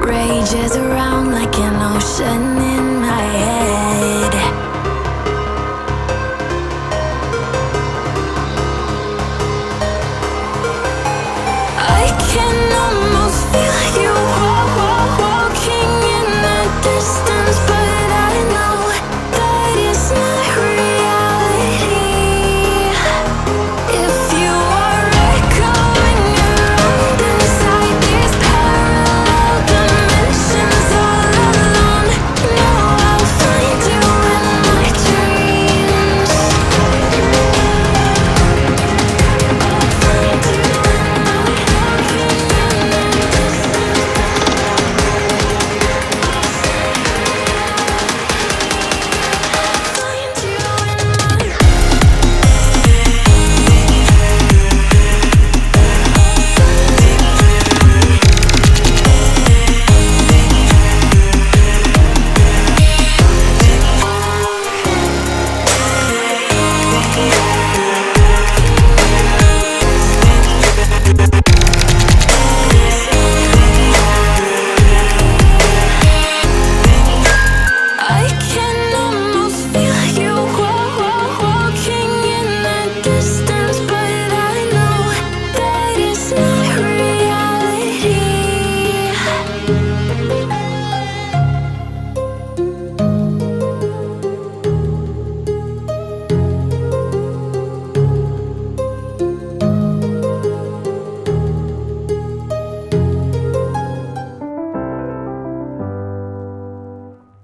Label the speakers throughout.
Speaker 1: rages around like an ocean in my head. I can almost feel you walking in the distance, but I know that it's not reality. If you are echoing around inside these parallel dimensions all alone, know I'll find you in my dreams. I'll find you in my walking in the distance. Find you in my I can almost feel you walking in the distance, but I know that it's not reality.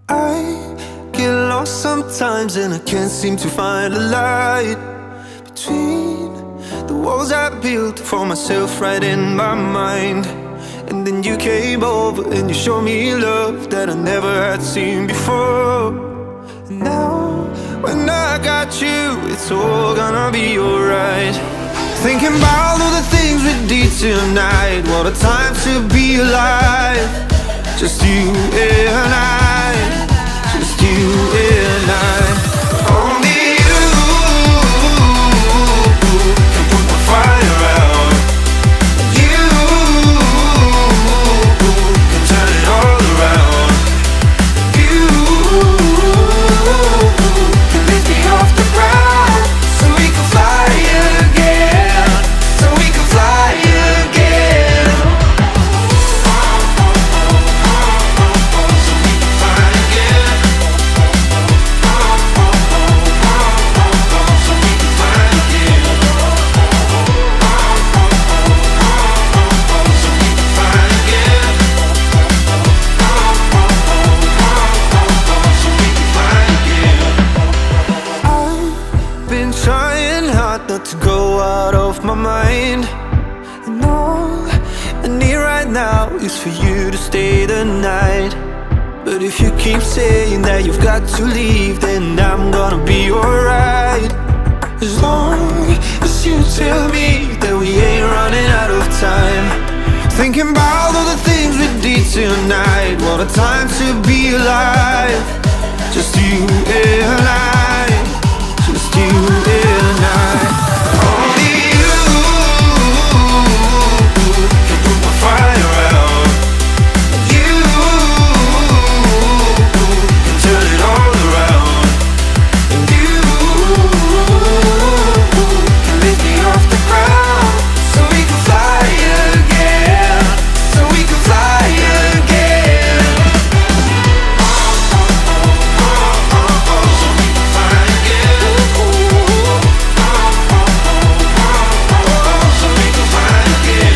Speaker 2: I get lost sometimes and I can't seem to find a light between the walls I built for myself right in my mind. And then you came over and you showed me love that I never had seen before. And now when I got you, it's all gonna be alright. Thinking about all the things we did tonight, what a time to be alive. Just you and I, just you and I. Only you can put the fire out. You can turn it all around. You can lift me off the ground, so we can fly again, so we can fly again. Been trying hard not to go out of my mind, and all I need right now is for you to stay the night. But if you keep saying that you've got to leave, then I'm gonna be alright. As long as you tell me that we ain't running out of time. Thinking about all the things we did tonight, what a time to be alive. Just you and I, just you and I. Only you can put my fire out. You can turn it all around. And you can lift me off the ground, so we can fly again, so we can fly again. So we can fly again. So we can fly again. So we can fly again.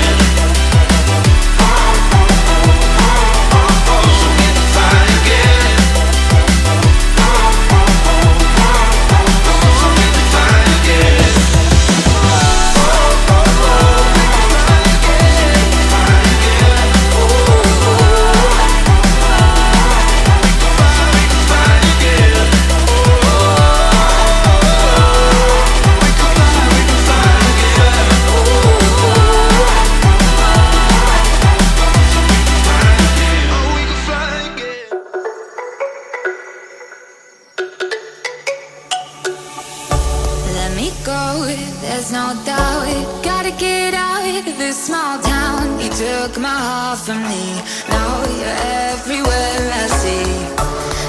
Speaker 2: So we can fly again.
Speaker 1: Let me go, there's no doubt. Gotta get out of this small town. You
Speaker 3: took my heart from me. Now you're everywhere I see.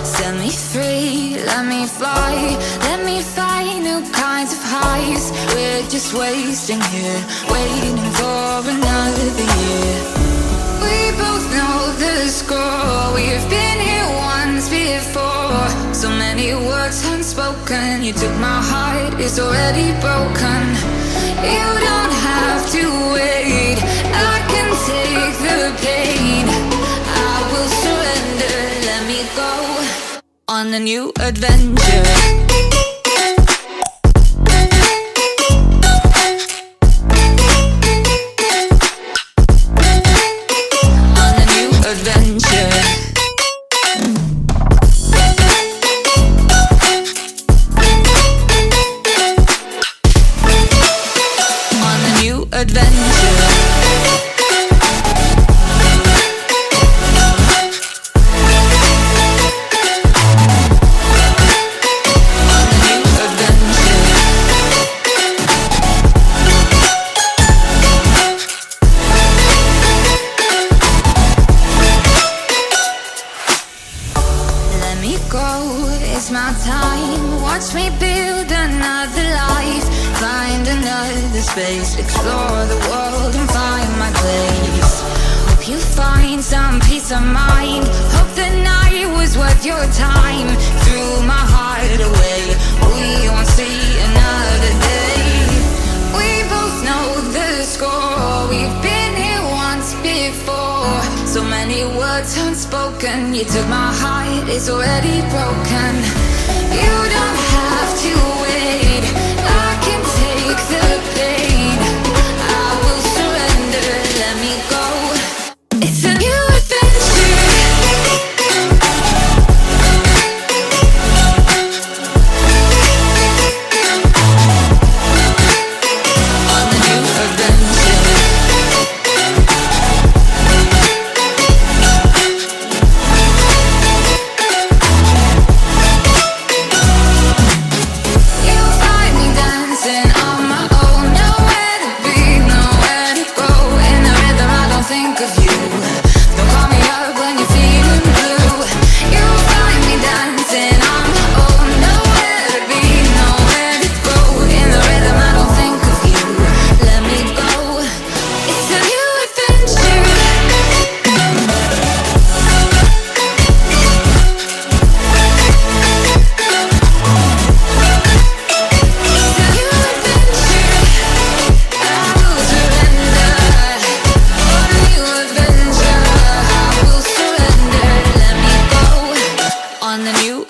Speaker 3: Set me free, let me fly. Let me find new kinds of highs. We're just wasting here, waiting for another year. We both know the score. We've been here once before. So many words unspoken. You took my heart, it's already broken. You don't have to wait, I can take the pain. I will surrender, let me go on a new adventure. It's my time, watch me build another life. Find another space, explore the world and find my place. Hope you find some peace of mind. Hope the night was worth your time. Threw my heart away, we won't see another day. We both know the score, we've been here once before. So many words unspoken. You took my heart, it's already broken. You don't have to wait, I can take the pain. I will surrender, let me go. It's a new adventure. On a new adventure.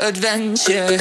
Speaker 3: Adventure.